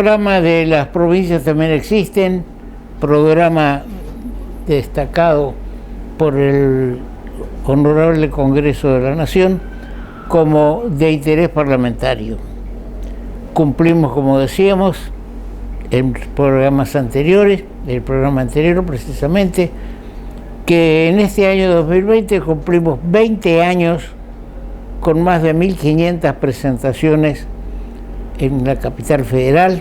programas de las provincias también existen, programa destacado por el Honorable Congreso de la Nación como de interés parlamentario. Cumplimos, como decíamos, en programas anteriores, el programa anterior precisamente, que en este año 2020 cumplimos 20 años con más de 1.500 presentaciones en la capital federal,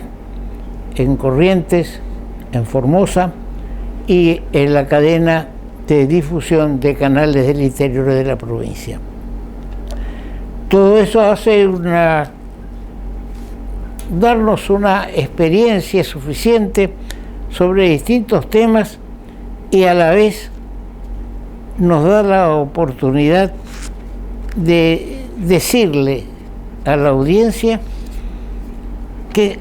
en Corrientes, en Formosa y en la cadena de difusión de canales del interior de la provincia. Todo eso hace darnos una experiencia suficiente sobre distintos temas y a la vez nos da la oportunidad de decirle a la audiencia que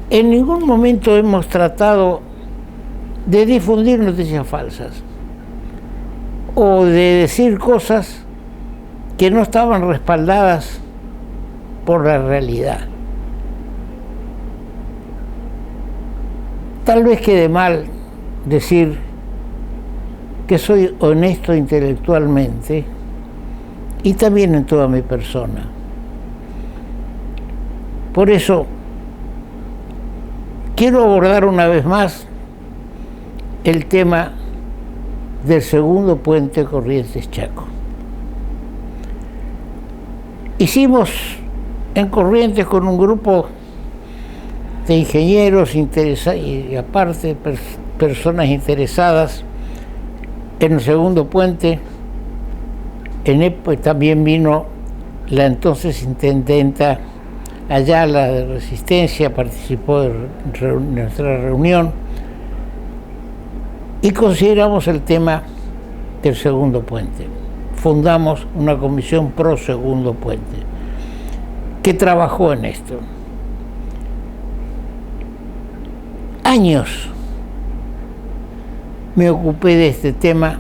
en ningún momento hemos tratado de difundir noticias falsas o de decir cosas que no estaban respaldadas por la realidad. Tal vez quede mal decir que soy honesto intelectualmente y también en toda mi persona. Por eso quiero abordar una vez más el tema del segundo puente Corrientes-Chaco. Hicimos en Corrientes con un grupo de ingenieros y aparte personas interesadas en el segundo puente. También vino la entonces intendenta Ayala de Resistencia, participó de nuestra reunión y consideramos el tema del segundo puente. Fundamos una comisión pro segundo puente que trabajó en esto. Años me ocupé de este tema,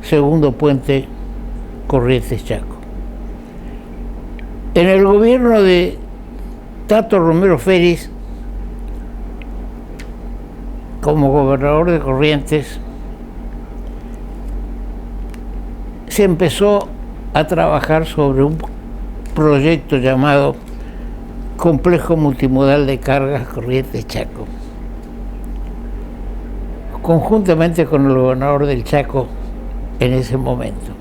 segundo puente Corrientes-Chaco. En el gobierno de Tato Romero Félix, como gobernador de Corrientes, se empezó a trabajar sobre un proyecto llamado Complejo Multimodal de Cargas Corrientes-Chaco, conjuntamente con el gobernador del Chaco en ese momento.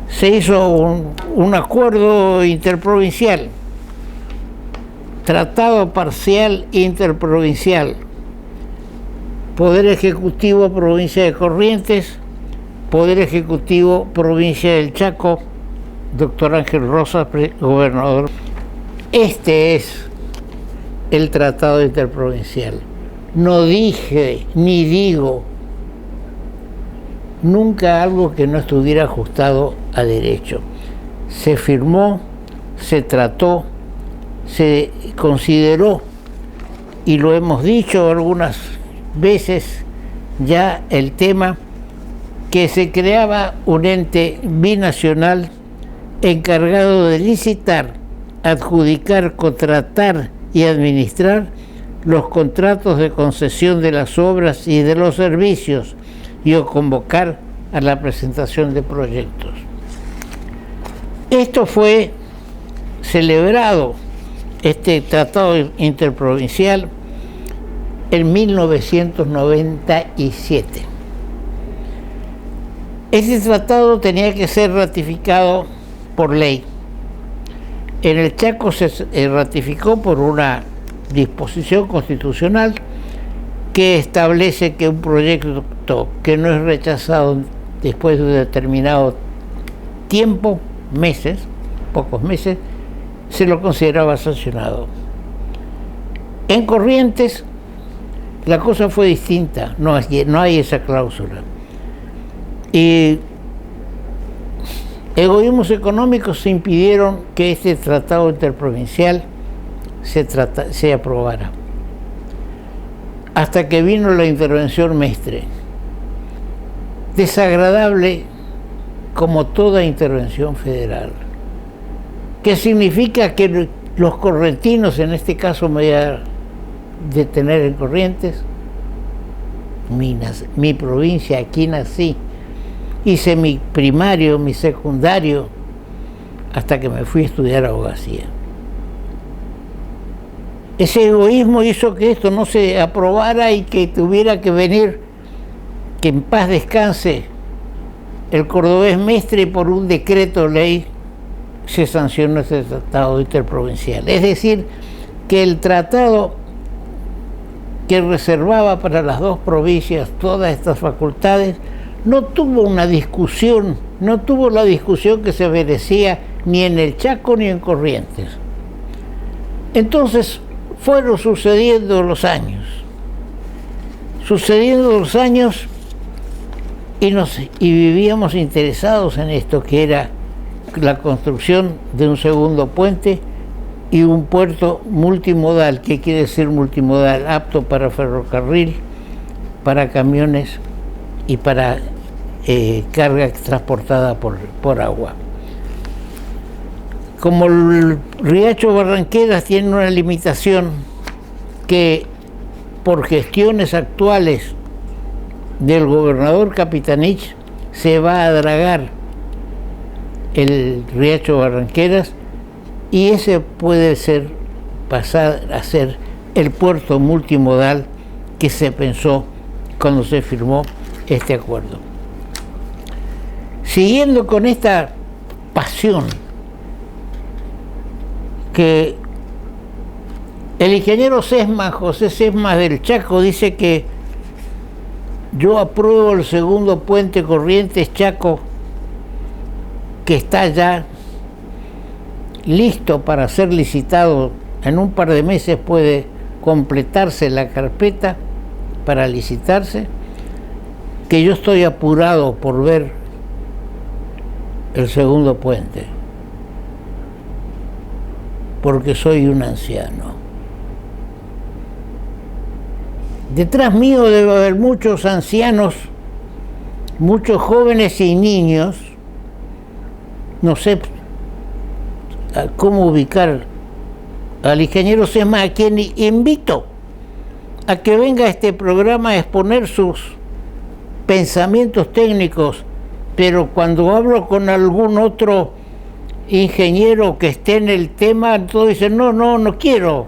Se hizo un acuerdo interprovincial, tratado parcial interprovincial, Poder Ejecutivo Provincia de Corrientes, Poder Ejecutivo Provincia del Chaco, doctor Ángel Rosas, gobernador. Este es el tratado interprovincial. No dije ni digo nunca algo que no estuviera ajustado a derecho. Se firmó, se trató, se consideró, y lo hemos dicho algunas veces ya, el tema que se creaba un ente binacional encargado de licitar, adjudicar, contratar y administrar los contratos de concesión de las obras y de los servicios y o convocar a la presentación de proyectos. Esto fue celebrado, este tratado interprovincial, en 1997. Este tratado tenía que ser ratificado por ley. En el Chaco se ratificó por una disposición constitucional que establece que un proyecto que no es rechazado después de un determinado tiempo, meses, pocos meses, se lo consideraba sancionado. En Corrientes la cosa fue distinta, no hay esa cláusula. Y egoísmos económicos impidieron que este tratado interprovincial se aprobara. Hasta que vino la intervención Mestre, desagradable como toda intervención federal, que significa que los correntinos, en este caso me voy a detener en Corrientes, mi provincia, aquí nací, hice mi primario, mi secundario, hasta que me fui a estudiar abogacía. Ese egoísmo hizo que esto no se aprobara y que tuviera que venir, que en paz descanse, el cordobés Mestre, por un decreto ley se sancionó ese tratado interprovincial. Es decir, que el tratado que reservaba para las dos provincias todas estas facultades no tuvo una discusión, no tuvo la discusión que se merecía ni en el Chaco ni en Corrientes. Entonces fueron sucediendo los años y vivíamos interesados en esto, que era la construcción de un segundo puente y un puerto multimodal. ¿Qué quiere decir multimodal? Apto para ferrocarril, para camiones y para carga transportada por agua. Como el Riacho Barranqueras tiene una limitación que por gestiones actuales del gobernador Capitanich se va a dragar el Riacho Barranqueras, y ese puede pasar a ser el puerto multimodal que se pensó cuando se firmó este acuerdo. Siguiendo con esta pasión, que el ingeniero José Sesma del Chaco dice que yo apruebo el segundo puente Corrientes-Chaco, que está ya listo para ser licitado. En un par de meses puede completarse la carpeta para licitarse, que yo estoy apurado por ver el segundo puente, porque soy un anciano. Detrás mío debe haber muchos ancianos, muchos jóvenes y niños. No sé cómo ubicar al ingeniero Sesma, a quien invito a que venga a este programa a exponer sus pensamientos técnicos, pero cuando hablo con algún otro ingeniero que esté en el tema, todos dicen, no quiero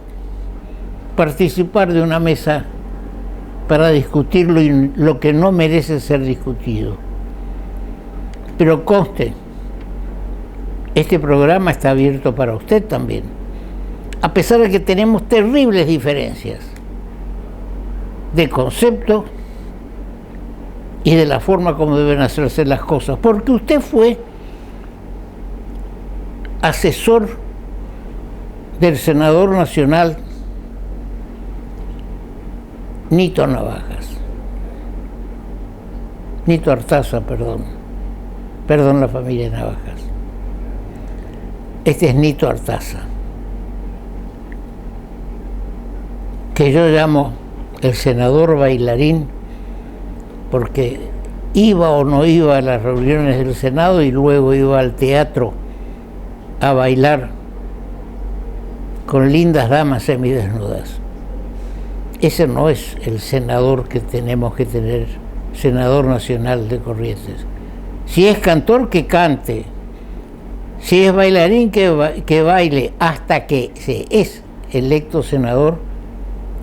participar de una mesa para discutir lo que no merece ser discutido. Pero conste, este programa está abierto para usted también, a pesar de que tenemos terribles diferencias de concepto y de la forma como deben hacerse las cosas, porque usted fue asesor del senador nacional Nito Artaza, perdón la familia Navajas. Este es Nito Artaza, que yo llamo el senador bailarín, porque iba o no iba a las reuniones del Senado y luego iba al teatro a bailar con lindas damas semidesnudas. Ese no es el senador que tenemos que tener, senador nacional de Corrientes. Si es cantor, que cante. Si es bailarín, que baile hasta que se es electo senador,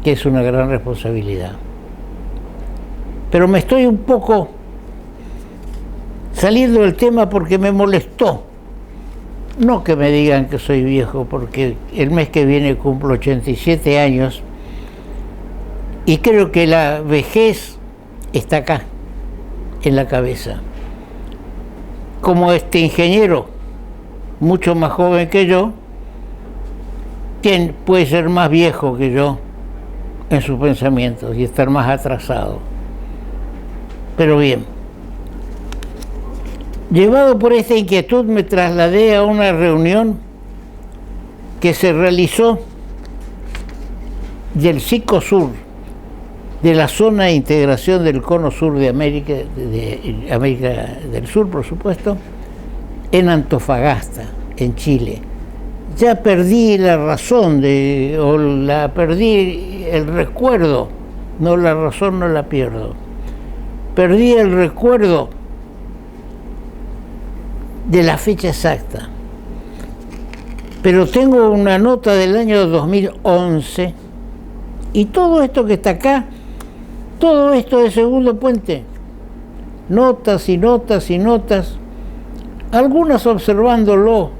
que es una gran responsabilidad. Pero me estoy un poco saliendo del tema porque me molestó. No que me digan que soy viejo, porque el mes que viene cumplo 87 años y creo que la vejez está acá, en la cabeza. Como este ingeniero, mucho más joven que yo, quien puede ser más viejo que yo en sus pensamientos y estar más atrasado. Pero bien, llevado por esta inquietud, me trasladé a una reunión que se realizó del Psicosur, de la zona de integración del Cono Sur de América del Sur, por supuesto, en Antofagasta, en Chile. ya perdí la razón perdí el recuerdo, no, la razón no la pierdo. Perdí el recuerdo de la fecha exacta. Pero tengo una nota del año 2011 y todo esto que está acá, todo esto de Segundo Puente, notas y notas y notas, algunas observándolo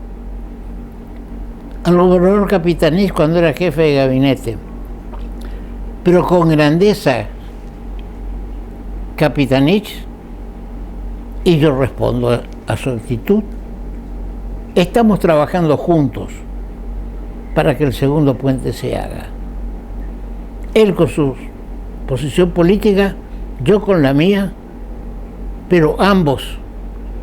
al gobernador Capitanich cuando era jefe de gabinete, pero con grandeza Capitanich, y yo respondo a su actitud. Estamos trabajando juntos para que el Segundo Puente se haga. Él con su posición política, yo con la mía, pero ambos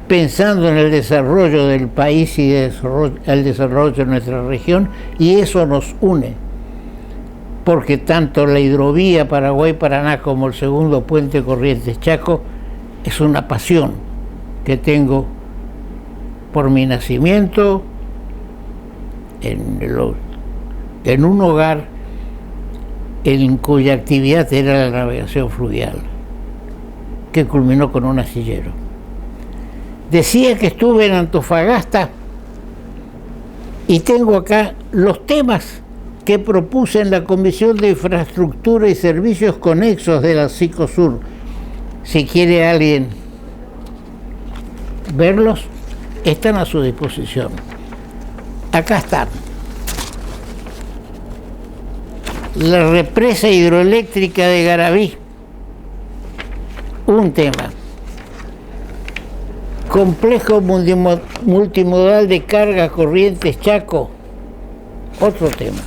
pensando en el desarrollo del país y el desarrollo de nuestra región, y eso nos une, porque tanto la hidrovía Paraguay-Paraná como el Segundo Puente Corrientes-Chaco es una pasión que tengo por mi nacimiento en un hogar en cuya actividad era la navegación fluvial, que culminó con un astillero. Decía que estuve en Antofagasta y tengo acá los temas que propuse en la Comisión de Infraestructura y Servicios Conexos de la Cicosur. Si quiere alguien verlos, están a su disposición. Acá están. La represa hidroeléctrica de Garabí, un tema. Complejo multimodal de carga Corrientes Chaco, otro tema.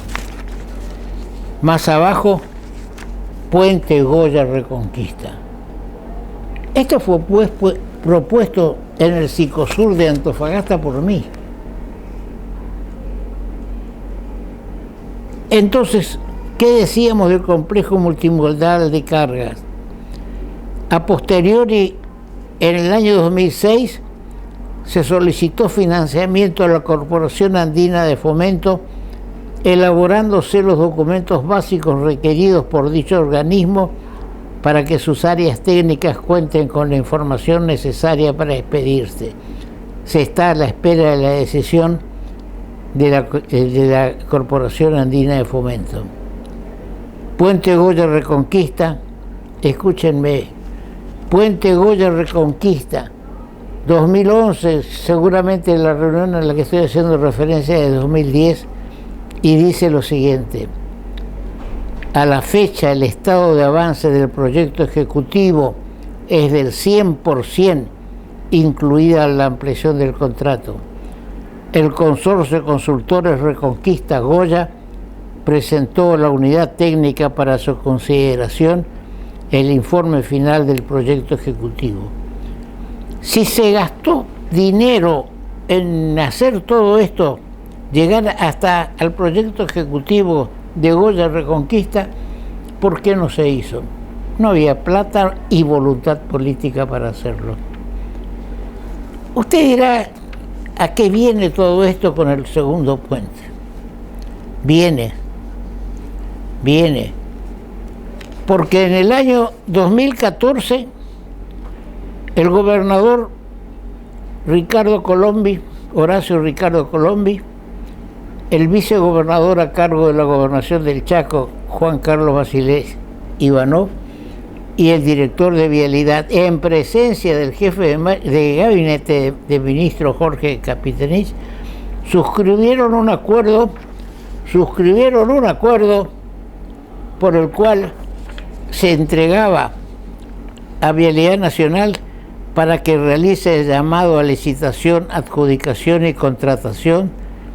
Más abajo, Puente Goya Reconquista. Esto fue propuesto en el Cicosur de Antofagasta por mí. Entonces, ¿qué decíamos del complejo multimodal de cargas? A posteriori, en el año 2006, se solicitó financiamiento a la Corporación Andina de Fomento, elaborándose los documentos básicos requeridos por dicho organismo para que sus áreas técnicas cuenten con la información necesaria para expedirse. Se está a la espera de la decisión de la Corporación Andina de Fomento. Puente Goya Reconquista, escúchenme, Puente Goya Reconquista, 2011, seguramente la reunión a la que estoy haciendo referencia es de 2010, y dice lo siguiente: a la fecha el estado de avance del proyecto ejecutivo es del 100%, incluida la ampliación del contrato. El consorcio de consultores Reconquista Goya presentó a la unidad técnica para su consideración el informe final del proyecto ejecutivo. Si se gastó dinero en hacer todo esto, llegar hasta al proyecto ejecutivo de Goya Reconquista, ¿por qué no se hizo? No había plata y voluntad política para hacerlo. Usted dirá, ¿a qué viene todo esto con el Segundo Puente? Viene porque en el año 2014 el gobernador Horacio Ricardo Colombi, el vicegobernador a cargo de la gobernación del Chaco, Juan Carlos Basilés Ivanov, y el director de Vialidad, en presencia del jefe de gabinete de ministro Jorge Capitanich, suscribieron un acuerdo por el cual se entregaba a Vialidad Nacional para que realice el llamado a licitación, adjudicación y contratación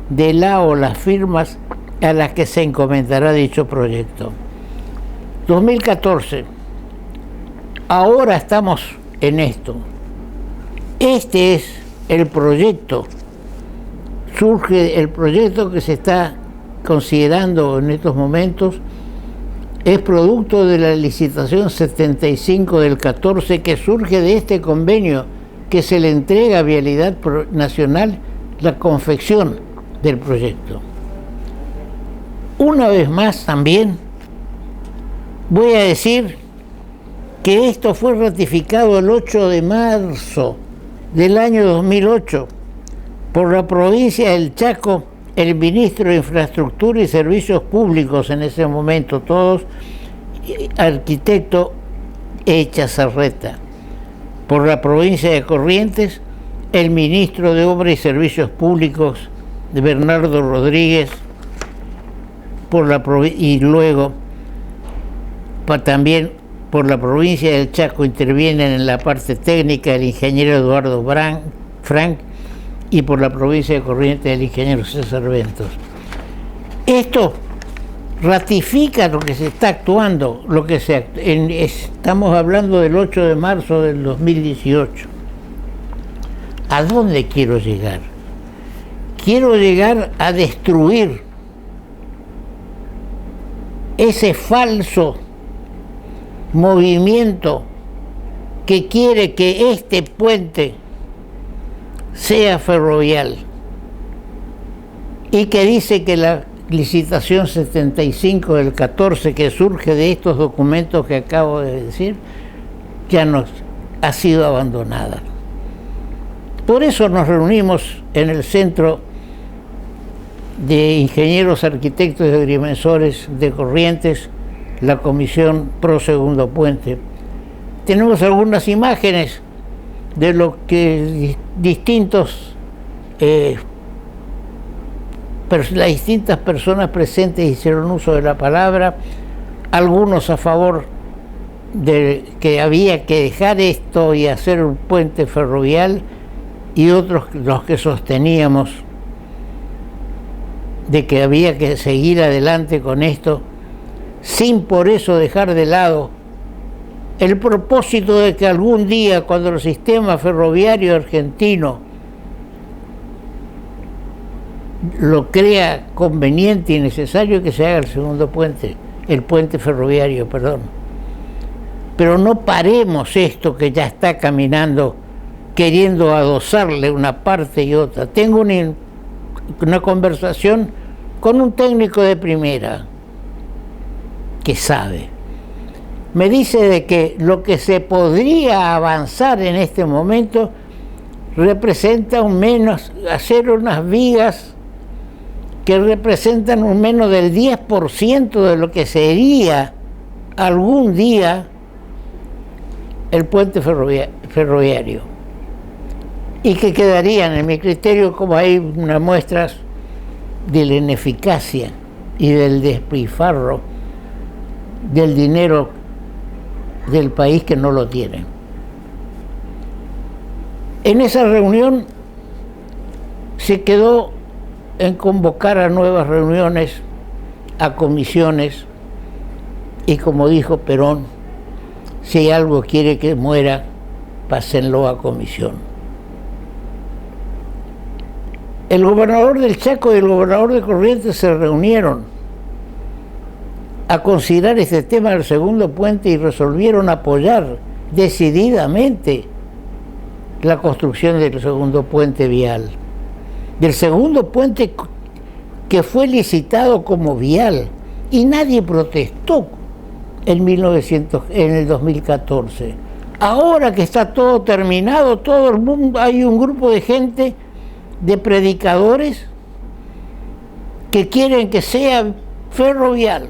de la o las firmas a las que se encomendará dicho proyecto. 2014. Ahora estamos en esto. Este es el proyecto. Surge el proyecto que se está considerando en estos momentos. Es producto de la licitación 75 del 14 que surge de este convenio que se le entrega a Vialidad Nacional la confección del proyecto. Una vez más también voy a decir que esto fue ratificado el 8 de marzo del año 2008 por la provincia del Chaco, el ministro de Infraestructura y Servicios Públicos en ese momento, todos, arquitecto Echazarreta. Por la provincia de Corrientes, el ministro de Obras y Servicios Públicos, Bernardo Rodríguez, y luego también por la provincia del Chaco intervienen en la parte técnica el ingeniero Eduardo Frank, y por la provincia de Corrientes el ingeniero César Ventos. Esto ratifica lo que se está actuando, estamos hablando del 8 de marzo del 2018. ¿A dónde quiero llegar? Quiero llegar a destruir ese falso movimiento que quiere que este puente sea ferrovial y que dice que la licitación 75 del 14 que surge de estos documentos que acabo de decir ya nos ha sido abandonada. Por eso nos reunimos en el Centro de Ingenieros, Arquitectos y Agrimensores de Corrientes, la Comisión Pro Segundo Puente. Tenemos algunas imágenes de lo que las distintas personas presentes hicieron uso de la palabra, algunos a favor de que había que dejar esto y hacer un puente ferroviario, y otros los que sosteníamos de que había que seguir adelante con esto, sin por eso dejar de lado el propósito de que algún día, cuando el sistema ferroviario argentino lo crea conveniente y necesario, que se haga el segundo puente, el puente ferroviario, perdón. Pero no paremos esto que ya está caminando, queriendo adosarle una parte y otra. Tengo una conversación con un técnico de primera que sabe. Me dice de que lo que se podría avanzar en este momento representa hacer unas vigas que representan un menos del 10% de lo que sería algún día el puente ferroviario, y que quedarían, en mi criterio, como hay unas muestras de la ineficacia y del despilfarro del dinero del país que no lo tiene. En esa reunión se quedó en convocar a nuevas reuniones, a comisiones, y como dijo Perón, si algo quiere que muera, pásenlo a comisión. El gobernador del Chaco y el gobernador de Corrientes se reunieron a considerar este tema del segundo puente y resolvieron apoyar decididamente la construcción del segundo puente vial. Del segundo puente que fue licitado como vial y nadie protestó en el 2014. Ahora que está todo terminado, todo el mundo, hay un grupo de gente, de predicadores, que quieren que sea ferrovial.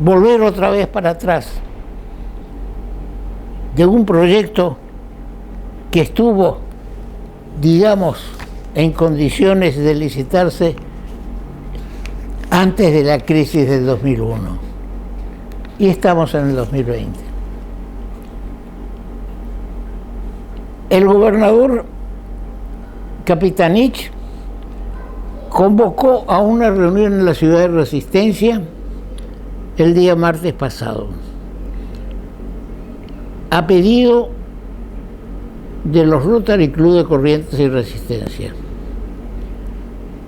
Volver otra vez para atrás de un proyecto que estuvo, digamos, en condiciones de licitarse antes de la crisis del 2001. Y estamos en el 2020. El gobernador Capitanich convocó a una reunión en la ciudad de Resistencia el día martes pasado, a pedido de los Rotary Club de Corrientes y Resistencia.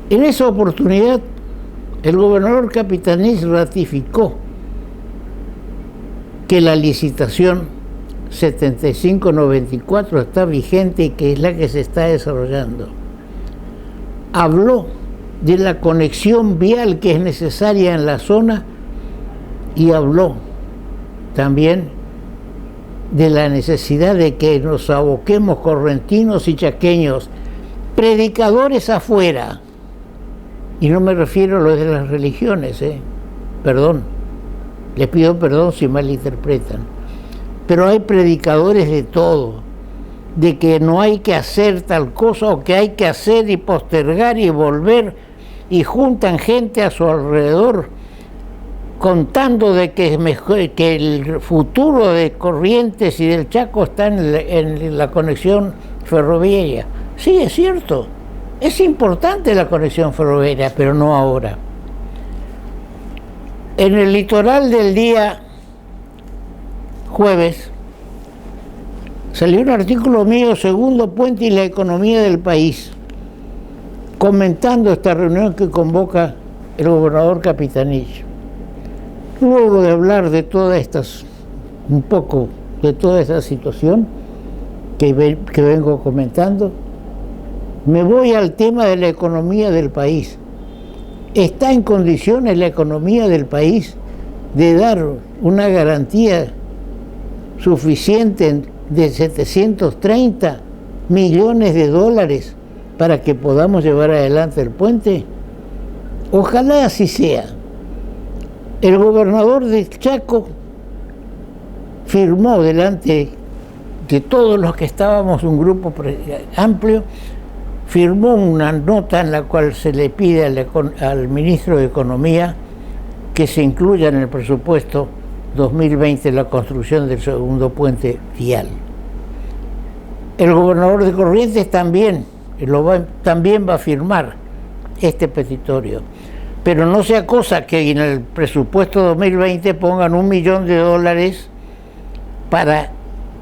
En esa oportunidad, el gobernador Capitanich ratificó que la licitación 7594 está vigente y que es la que se está desarrollando. habló de la conexión vial que es necesaria en la zona y habló también de la necesidad de que nos aboquemos correntinos y chaqueños, predicadores afuera, y no me refiero a los de las religiones, perdón, les pido perdón si malinterpretan, pero hay predicadores de todo, de que no hay que hacer tal cosa o que hay que hacer y postergar y volver, y juntan gente a su alrededor contando de que, que el futuro de Corrientes y del Chaco está en la conexión ferroviaria. Sí, es cierto, es importante la conexión ferroviaria, pero no ahora. En el litoral del día jueves salió un artículo mío, Segundo Puente y la economía del país, comentando esta reunión que convoca el gobernador Capitanich. Luego de hablar de todas estas, un poco de toda esta situación que vengo comentando, me voy al tema de la economía del país. ¿Está en condiciones la economía del país de dar una garantía suficiente de 730 millones de dólares para que podamos llevar adelante el puente? Ojalá así sea. El gobernador de Chaco firmó delante de todos los que estábamos, un grupo amplio, firmó una nota en la cual se le pide al ministro de Economía que se incluya en el presupuesto 2020 la construcción del segundo puente vial. El gobernador de Corrientes también va a firmar este petitorio. Pero no sea cosa que en el presupuesto 2020 pongan $1 millón para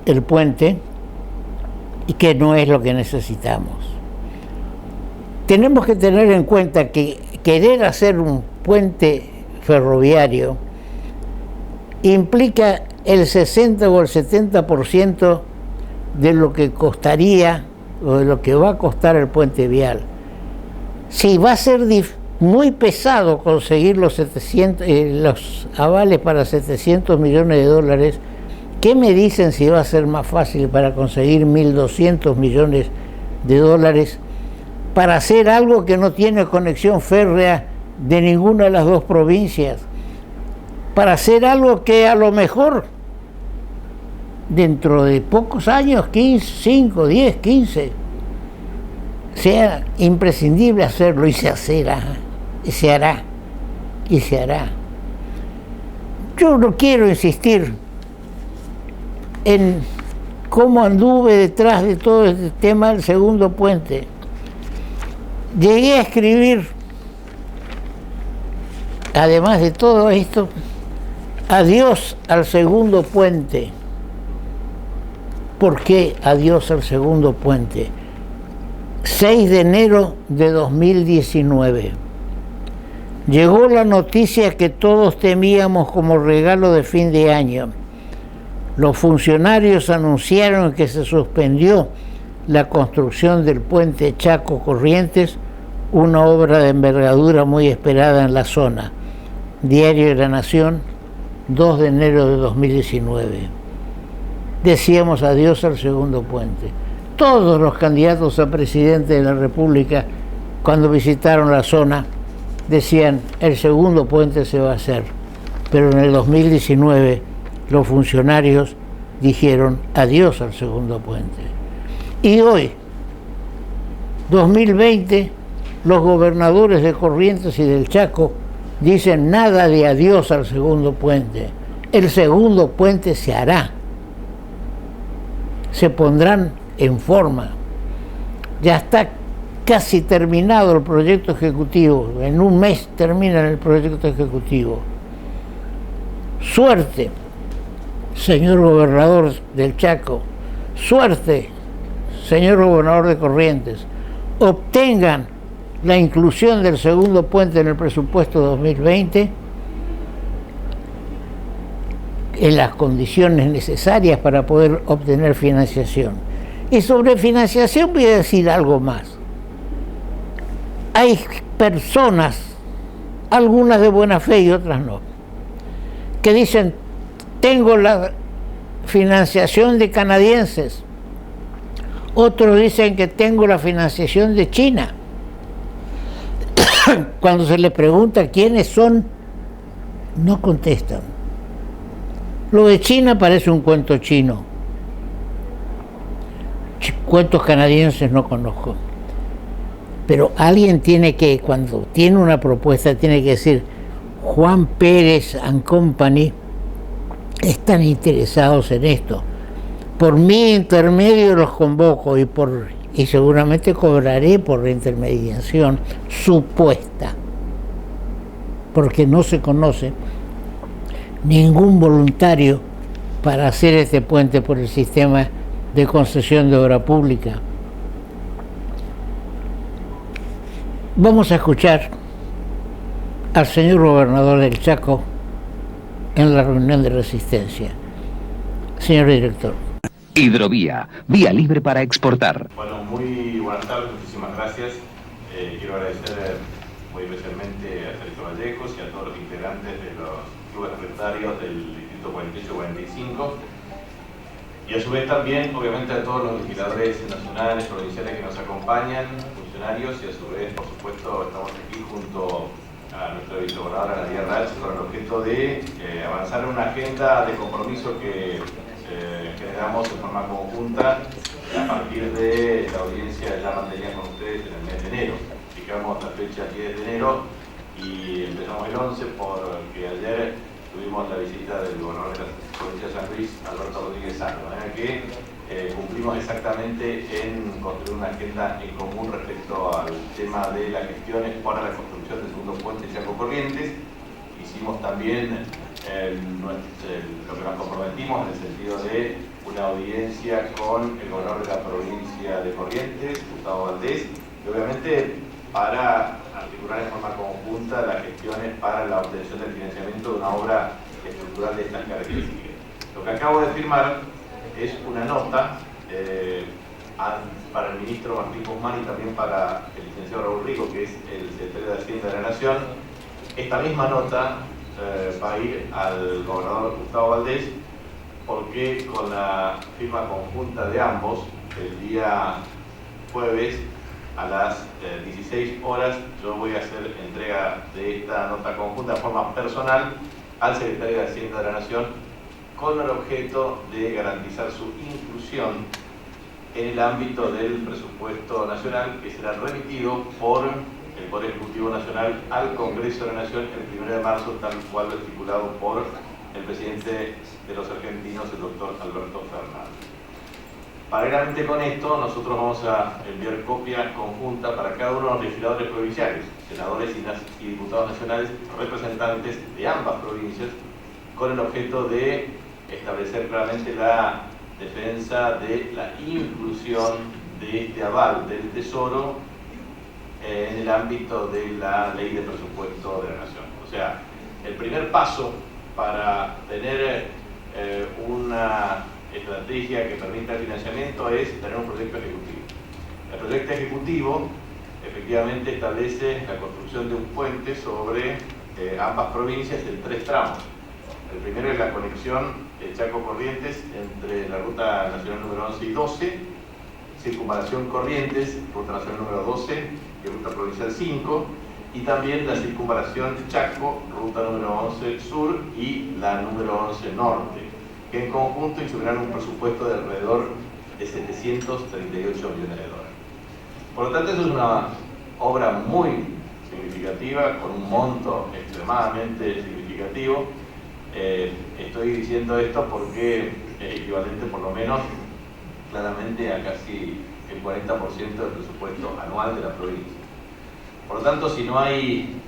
el puente, y que no es lo que necesitamos. Tenemos que tener en cuenta que querer hacer un puente ferroviario implica el 60 o el 70% de lo que costaría o de lo que va a costar el puente vial. Si va a ser muy pesado conseguir los avales para 700 millones de dólares, ¿qué me dicen si va a ser más fácil para conseguir 1.200 millones de dólares para hacer algo que no tiene conexión férrea de ninguna de las dos provincias? Para hacer algo que a lo mejor dentro de pocos años, 15, 5, 10, 15, sea imprescindible hacerlo, y se hará. Yo no quiero insistir en cómo anduve detrás de todo este tema del segundo puente. Llegué a escribir, además de todo esto, adiós al segundo puente. ¿Por qué adiós al segundo puente? 6 de enero de 2019. Llegó la noticia que todos temíamos como regalo de fin de año. Los funcionarios anunciaron que se suspendió la construcción del puente Chaco-Corrientes, una obra de envergadura muy esperada en la zona. Diario de la Nación, 2 de enero de 2019. Decíamos adiós al segundo puente. Todos los candidatos a presidente de la República, cuando visitaron la zona, decían el segundo puente se va a hacer. Pero en el 2019 los funcionarios dijeron adiós al segundo puente. Y hoy, 2020, los gobernadores de Corrientes y del Chaco dicen nada de adiós al segundo puente. El segundo puente se hará. Se pondrán en forma. Ya está casi terminado el proyecto ejecutivo. En un mes terminan el proyecto ejecutivo. Suerte, señor gobernador del Chaco. Suerte, señor gobernador de Corrientes. Obtengan la inclusión del segundo puente en el presupuesto 2020 en las condiciones necesarias para poder obtener financiación. Y sobre financiación voy a decir algo más. hay personas, algunas de buena fe y otras no, que dicen, tengo la financiación de canadienses, otros dicen que tengo la financiación de China. Cuando se les pregunta quiénes son, no contestan. Lo de China parece un cuento chino. Cuentos canadienses no conozco. Pero alguien tiene que, cuando tiene una propuesta, tiene que decir, Juan Pérez and Company están interesados en esto. Por mi intermedio los convoco y seguramente cobraré por la intermediación supuesta, porque no se conoce ningún voluntario para hacer este puente por el sistema de concesión de obra pública. Vamos a escuchar al señor gobernador del Chaco en la reunión de resistencia. Señor director. Hidrovía, vía libre para exportar. Bueno, muy buenas tardes, muchísimas gracias. Quiero agradecer muy especialmente a Sergio Vallejos y a todos los integrantes de los clubes refractarios del Distrito 48-45 y a su vez también, obviamente, a todos los legisladores nacionales, provinciales que nos acompañan, funcionarios, y a su vez, por supuesto, estamos aquí junto a nuestra vicegobernadora Nadia Rach con el objeto de avanzar en una agenda de compromiso que generamos de forma conjunta a partir de la audiencia ya mantenida con ustedes en el mes de enero. Fijamos la fecha 10 de enero y empezamos el 11 porque ayer tuvimos la visita del gobernador de la provincia de San Luis, Alberto Rodríguez Sano, de manera que cumplimos exactamente en construir una agenda en común respecto al tema de las gestiones para la construcción del segundo puente Chaco Corrientes. Hicimos también lo que nos comprometimos en el sentido de una audiencia con el gobernador de la provincia de Corrientes, Gustavo Valdés, y obviamente para articular en forma conjunta las gestiones para la obtención del financiamiento de una obra estructural de estas características. Lo que acabo de firmar es una nota para el ministro Martín Guzmán y también para el licenciado Raúl Rico, que es el secretario de Hacienda de la Nación. Esta misma nota va a ir al gobernador Gustavo Valdés, porque con la firma conjunta de ambos, el día jueves a las 16 horas, yo voy a hacer entrega de esta nota conjunta de forma personal al secretario de Hacienda de la Nación, con el objeto de garantizar su inclusión en el ámbito del presupuesto nacional, que será remitido por el Poder Ejecutivo Nacional al Congreso de la Nación el 1 de marzo, tal cual lo estipulado por el presidente de los argentinos, el doctor Alberto Fernández. Paralelamente con esto, nosotros vamos a enviar copia conjunta para cada uno de los legisladores provinciales, senadores y diputados nacionales, representantes de ambas provincias, con el objeto de establecer claramente la defensa de la inclusión de este aval del Tesoro en el ámbito de la Ley de Presupuesto de la Nación. O sea, el primer paso para tener una estrategia que permita el financiamiento es tener un proyecto ejecutivo. El proyecto ejecutivo efectivamente establece la construcción de un puente sobre ambas provincias en 3 tramos. El primero es la conexión de Chaco Corrientes entre la Ruta Nacional número 11 y 12, Circunvalación Corrientes, Ruta Nacional número 12 y Ruta Provincial 5, y también la Circunvalación Chaco, Ruta número 11 Sur y la número 11 Norte, que en conjunto inscribirán un presupuesto de alrededor de 738 millones de dólares. Por lo tanto, eso es una obra muy significativa, con un monto extremadamente significativo. Estoy diciendo esto porque es equivalente por lo menos claramente a casi el 40% del presupuesto anual de la provincia. Por lo tanto, si no hay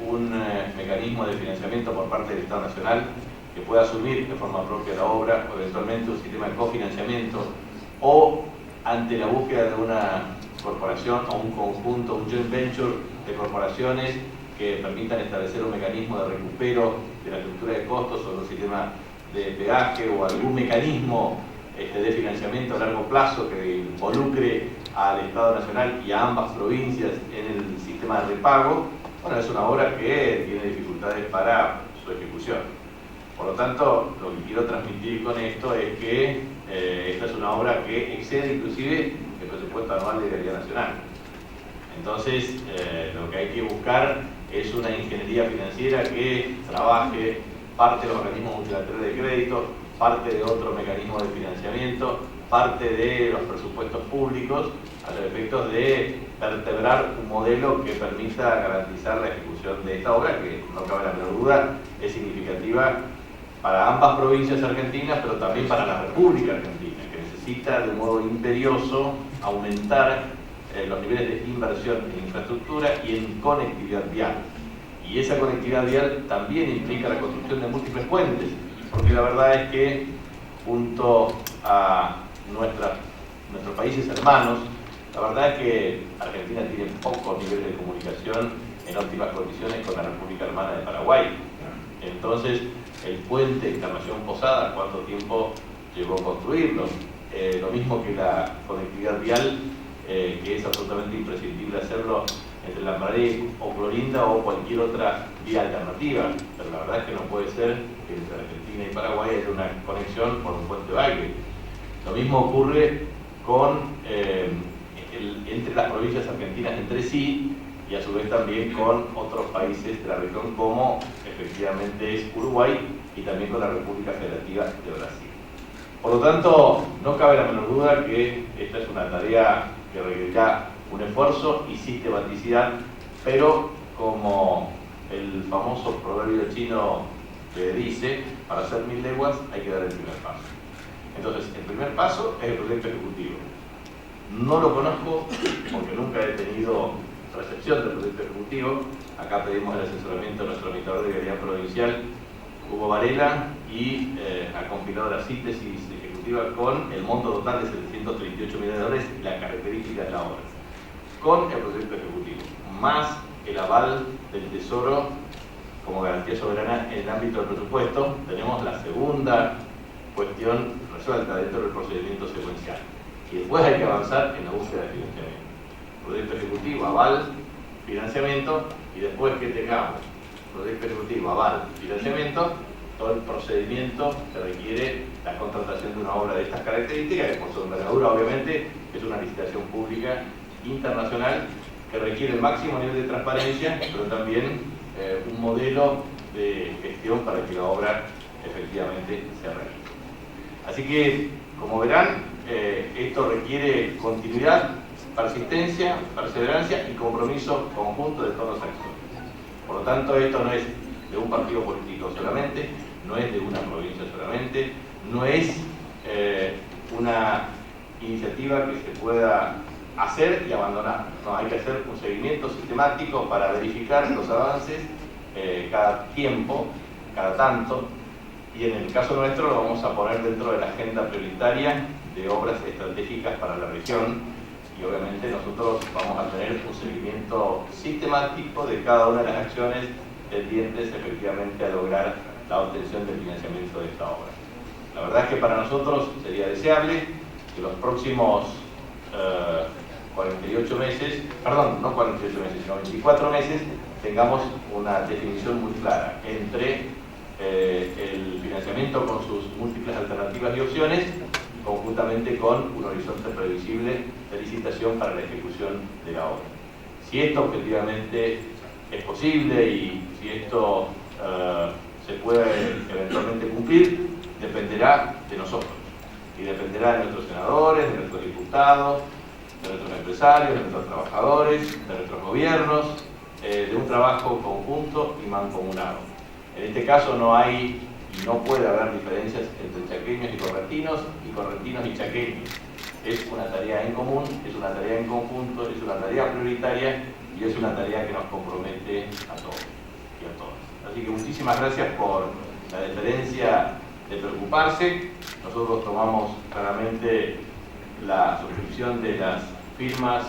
un mecanismo de financiamiento por parte del Estado Nacional que pueda asumir de forma propia la obra, o eventualmente un sistema de cofinanciamiento, o ante la búsqueda de una corporación o un conjunto, un joint venture de corporaciones que permitan establecer un mecanismo de recupero de la estructura de costos o un sistema de peaje o algún mecanismo de financiamiento a largo plazo que involucre al Estado Nacional y a ambas provincias en el sistema de repago, bueno, es una obra que tiene dificultades para su ejecución. Por lo tanto, lo que quiero transmitir con esto es que esta es una obra que excede inclusive el presupuesto anual de Vialidad Nacional. Entonces, lo que hay que buscar es una ingeniería financiera que trabaje parte de los organismos multilaterales de crédito, parte de otro mecanismo de financiamiento, parte de los presupuestos públicos, a los efectos de vertebrar un modelo que permita garantizar la ejecución de esta obra, que no cabe la menor duda, es significativa para ambas provincias argentinas, pero también para la República Argentina, que necesita de modo imperioso aumentar los niveles de inversión en infraestructura y en conectividad vial. Y esa conectividad vial también implica la construcción de múltiples puentes, porque la verdad es que junto a nuestros países hermanos, la verdad es que Argentina tiene pocos niveles de comunicación en óptimas condiciones con la República Hermana de Paraguay. Entonces, el puente Encarnación Posada, ¿cuánto tiempo llevó a construirlo? Lo mismo que la conectividad vial, que es absolutamente imprescindible hacerlo entre Lambaré o Clorinda o cualquier otra vía alternativa. Pero la verdad es que no puede ser que entre Argentina y Paraguay haya una conexión por un puente Baile. Lo mismo ocurre con entre las provincias argentinas entre sí y a su vez también con otros países de la región como efectivamente es Uruguay y también con la República Federativa de Brasil. Por lo tanto, no cabe la menor duda que esta es una tarea que requerirá un esfuerzo y sistematicidad, pero como el famoso proverbio chino dice, para hacer 1000 leguas hay que dar el primer paso. Entonces, el primer paso es el proyecto ejecutivo. No lo conozco porque nunca he tenido recepción del proyecto ejecutivo. Acá pedimos el asesoramiento de nuestro administrador de vialidad provincial, Hugo Varela, y ha compilado la síntesis ejecutiva con el monto total de $738 millones y las características de la obra, con el proyecto ejecutivo, más el aval del Tesoro como garantía soberana en el ámbito del presupuesto. Tenemos la segunda cuestión resuelta dentro del procedimiento secuencial. Y después hay que avanzar en la búsqueda de financiamiento. Proyecto ejecutivo, aval, financiamiento, y después que tengamos proyecto ejecutivo, aval, financiamiento, todo el procedimiento que requiere la contratación de una obra de estas características, que por su envergadura obviamente es una licitación pública internacional que requiere el máximo nivel de transparencia, pero también un modelo de gestión para que la obra efectivamente se realice. Así que, como verán, esto requiere continuidad, persistencia, perseverancia y compromiso conjunto de todos los actores. Por lo tanto, esto no es de un partido político solamente, no es de una provincia solamente, no es una iniciativa que se pueda hacer y abandonar. No, hay que hacer un seguimiento sistemático para verificar los avances cada tiempo, cada tanto, y en el caso nuestro lo vamos a poner dentro de la agenda prioritaria de obras estratégicas para la región, y obviamente nosotros vamos a tener un seguimiento sistemático de cada una de las acciones tendientes efectivamente a lograr la obtención del financiamiento de esta obra. La verdad es que para nosotros sería deseable que los próximos 48 meses, perdón, no 48 meses, sino 24 meses, tengamos una definición muy clara entre el financiamiento con sus múltiples alternativas y opciones, conjuntamente con un horizonte previsible de licitación para la ejecución de la obra. Si esto objetivamente es posible y si esto se puede eventualmente cumplir, dependerá de nosotros y dependerá de nuestros senadores, de nuestros diputados, de nuestros empresarios, de nuestros trabajadores, de nuestros gobiernos, de un trabajo conjunto y mancomunado. En este caso no hay y no puede haber diferencias entre chaqueños y correntinos y chaqueños. Es una tarea en común, es una tarea en conjunto, es una tarea prioritaria y es una tarea que nos compromete a todos y a todas. Así que muchísimas gracias por la deferencia de preocuparse. Nosotros tomamos claramente la suscripción de las firmas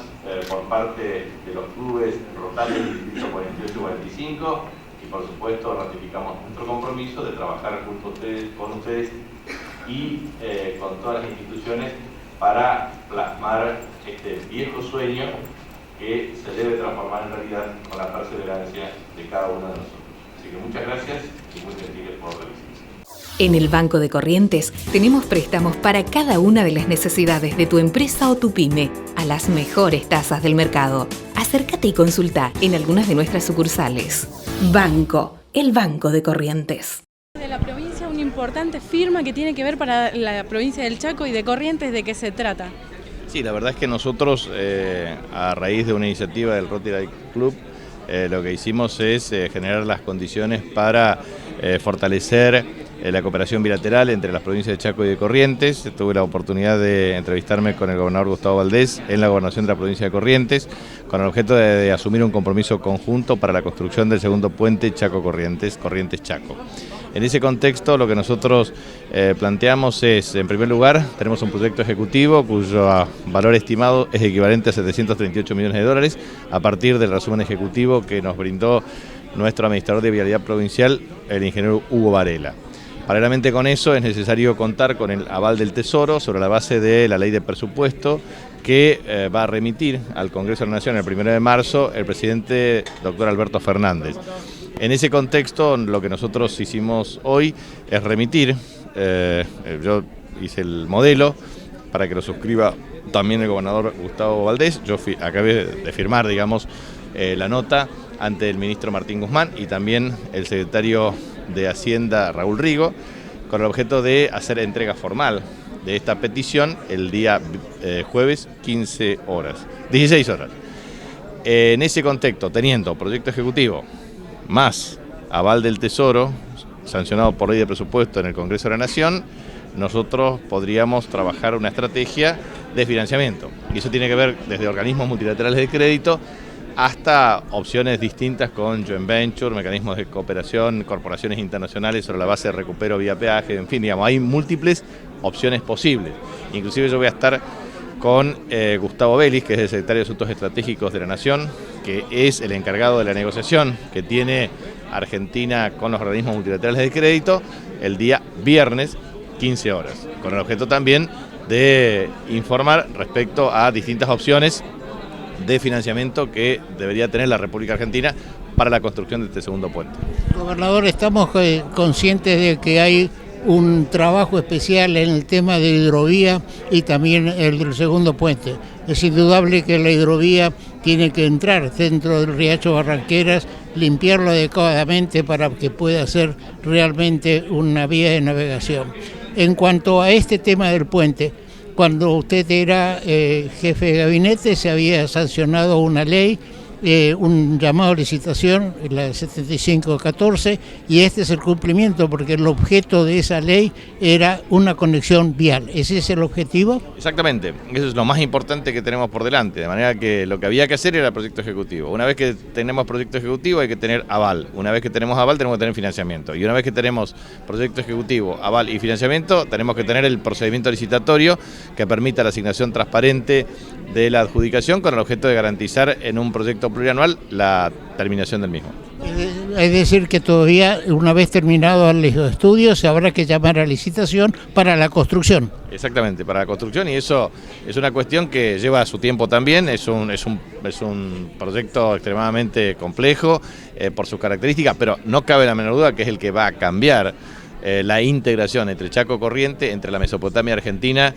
por parte de los clubes Rotary del Distrito 48 y 45 y por supuesto ratificamos nuestro compromiso de trabajar junto a ustedes, con ustedes y con todas las instituciones para plasmar este viejo sueño que se debe transformar en realidad con la perseverancia de cada uno de nosotros. Así que muchas gracias y muy gentiles por la visita. En el Banco de Corrientes tenemos préstamos para cada una de las necesidades de tu empresa o tu pyme a las mejores tasas del mercado. Acércate y consulta en algunas de nuestras sucursales. Banco, el Banco de Corrientes. De la provincia, una importante firma que tiene que ver para la provincia del Chaco y de Corrientes, ¿de qué se trata? Sí, la verdad es que nosotros, a raíz de una iniciativa del Rotary Club, lo que hicimos es generar las condiciones para fortalecer la cooperación bilateral entre las provincias de Chaco y de Corrientes. Tuve la oportunidad de entrevistarme con el gobernador Gustavo Valdés en la gobernación de la provincia de Corrientes, con el objeto de asumir un compromiso conjunto para la construcción del segundo puente Chaco-Corrientes, Corrientes-Chaco. En ese contexto, lo que nosotros planteamos es, en primer lugar, tenemos un proyecto ejecutivo cuyo valor estimado es equivalente a 738 millones de dólares, a partir del resumen ejecutivo que nos brindó nuestro administrador de Vialidad Provincial, el ingeniero Hugo Varela. Paralelamente con eso, es necesario contar con el aval del Tesoro sobre la base de la ley de presupuesto que va a remitir al Congreso de la Nación el 1 de marzo el presidente doctor Alberto Fernández. En ese contexto, lo que nosotros hicimos hoy es remitir, yo hice el modelo para que lo suscriba también el gobernador Gustavo Valdés, yo acabé de firmar, digamos, la nota ante el ministro Martín Guzmán y también el secretario de Hacienda Raúl Rigo, con el objeto de hacer entrega formal de esta petición el día jueves 16 horas. En ese contexto, teniendo proyecto ejecutivo más aval del Tesoro, sancionado por ley de presupuesto en el Congreso de la Nación, nosotros podríamos trabajar una estrategia de financiamiento. Y eso tiene que ver desde organismos multilaterales de crédito hasta opciones distintas con joint venture, mecanismos de cooperación, corporaciones internacionales sobre la base de recupero vía peaje, en fin, digamos, hay múltiples opciones posibles. Inclusive yo voy a estar con Gustavo Vélez, que es el secretario de Asuntos Estratégicos de la Nación, que es el encargado de la negociación que tiene Argentina con los organismos multilaterales de crédito, el día viernes 15 horas, con el objeto también de informar respecto a distintas opciones de financiamiento que debería tener la República Argentina para la construcción de este segundo puente. Gobernador, estamos conscientes de que hay un trabajo especial en el tema de hidrovía y también el del segundo puente. Es indudable que la hidrovía tiene que entrar dentro del Riacho Barranqueras, limpiarlo adecuadamente para que pueda ser realmente una vía de navegación. En cuanto a este tema del puente, cuando usted era jefe de gabinete se había sancionado una ley, un llamado a licitación, la 7514, y este es el cumplimiento porque el objeto de esa ley era una conexión vial. ¿Ese es el objetivo? Exactamente, eso es lo más importante que tenemos por delante, de manera que lo que había que hacer era el proyecto ejecutivo. Una vez que tenemos proyecto ejecutivo hay que tener aval, una vez que tenemos aval tenemos que tener financiamiento, y una vez que tenemos proyecto ejecutivo, aval y financiamiento, tenemos que tener el procedimiento licitatorio que permita la asignación transparente de la adjudicación con el objeto de garantizar en un proyecto plurianual la terminación del mismo. Es decir, que todavía, una vez terminados los estudios, se habrá que llamar a licitación para la construcción. Exactamente, para la construcción, y eso es una cuestión que lleva su tiempo también, es un proyecto extremadamente complejo por sus características, pero no cabe la menor duda que es el que va a cambiar la integración entre Chaco Corriente, entre la Mesopotamia argentina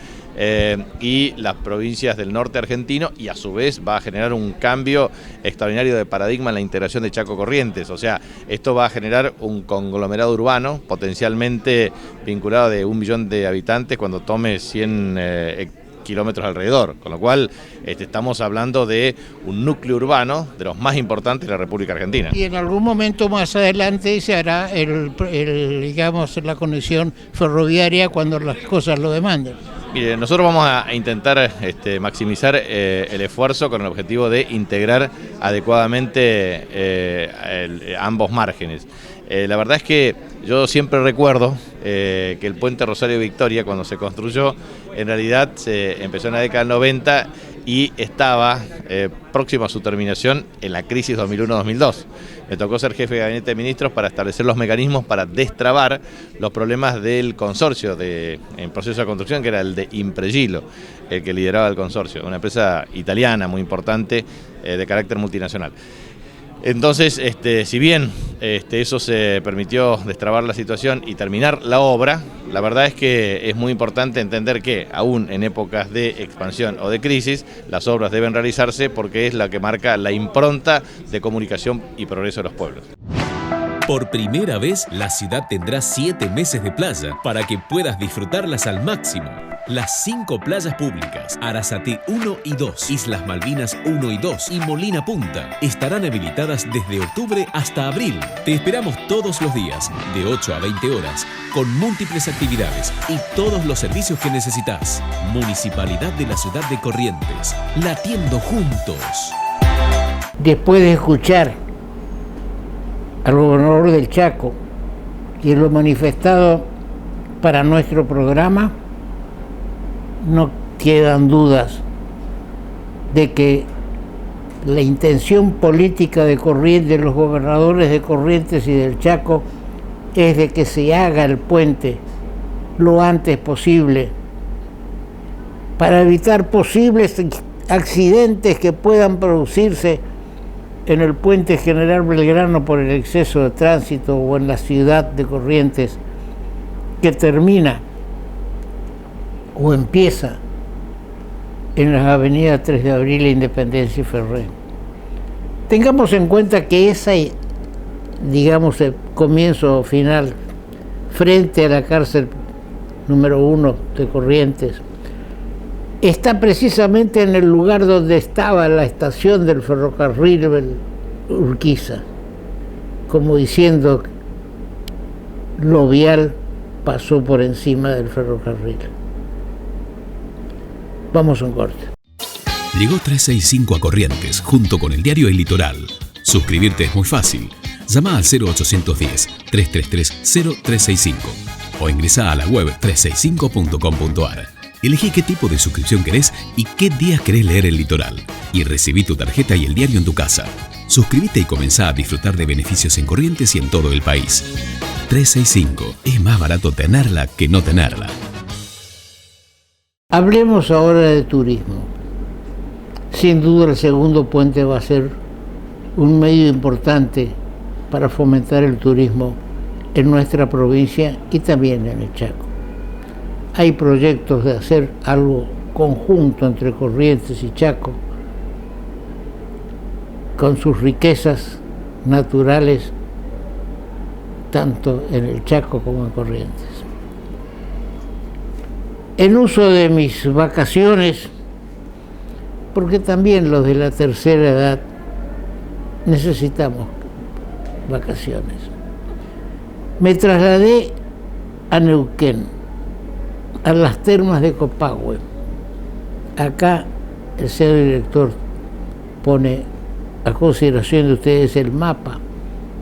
y las provincias del norte argentino, y a su vez va a generar un cambio extraordinario de paradigma en la integración de Chaco Corrientes. O sea, esto va a generar un conglomerado urbano potencialmente vinculado de 1 millón de habitantes cuando tome 100 kilómetros alrededor, con lo cual estamos hablando de un núcleo urbano de los más importantes de la República Argentina. Y en algún momento más adelante se hará digamos, la conexión ferroviaria cuando las cosas lo demanden. Mire, nosotros vamos a intentar maximizar el esfuerzo con el objetivo de integrar adecuadamente ambos márgenes. La verdad es que yo siempre recuerdo que el puente Rosario Victoria, cuando se construyó, en realidad se empezó en la década del 90 y estaba próximo a su terminación en la crisis 2001-2002. me tocó ser jefe de gabinete de ministros para establecer los mecanismos para destrabar los problemas del consorcio en proceso de construcción, que era el de Impregilo, el que lideraba el consorcio, una empresa italiana muy importante de carácter multinacional. Entonces, si bien eso se permitió destrabar la situación y terminar la obra, la verdad es que es muy importante entender que, aún en épocas de expansión o de crisis, las obras deben realizarse porque es la que marca la impronta de comunicación y progreso de los pueblos. Por primera vez, la ciudad tendrá 7 meses de playa para que puedas disfrutarlas al máximo. Las 5 playas públicas, Arasate 1 y 2, Islas Malvinas 1 y 2 y Molina Punta estarán habilitadas desde octubre hasta abril. Te esperamos todos los días, de 8 a 20 horas, con múltiples actividades y todos los servicios que necesitas. Municipalidad de la Ciudad de Corrientes, latiendo juntos. Después de escuchar al gobernador del Chaco y lo manifestado para nuestro programa, no quedan dudas de que la intención política de Corrientes, de los gobernadores de Corrientes y del Chaco, es de que se haga el puente lo antes posible para evitar posibles accidentes que puedan producirse en el puente General Belgrano por el exceso de tránsito o en la ciudad de Corrientes, que termina o empieza en las avenidas 3 de Abril, Independencia y Ferré. Tengamos en cuenta que esa, digamos, el comienzo o final frente a la cárcel número 1 de Corrientes está precisamente en el lugar donde estaba la estación del ferrocarril Urquiza, como diciendo, lo vial pasó por encima del ferrocarril. Vamos a un corte. Llegó 365 a Corrientes, junto con el diario El Litoral. Suscribirte es muy fácil. Llama al 0810-333-0365 o ingresa a la web 365.com.ar. Elegí qué tipo de suscripción querés y qué días querés leer El Litoral. Y recibí tu tarjeta y el diario en tu casa. Suscríbete y comenzá a disfrutar de beneficios en Corrientes y en todo el país. 365. Es más barato tenerla que no tenerla. Hablemos ahora de turismo. Sin duda el segundo puente va a ser un medio importante para fomentar el turismo en nuestra provincia y también en el Chaco. Hay proyectos de hacer algo conjunto entre Corrientes y Chaco, con sus riquezas naturales, tanto en el Chaco como en Corrientes. En uso de mis vacaciones, porque también los de la tercera edad necesitamos vacaciones, me trasladé a Neuquén, a las termas de Copahue. Acá el señor director pone a consideración de ustedes el mapa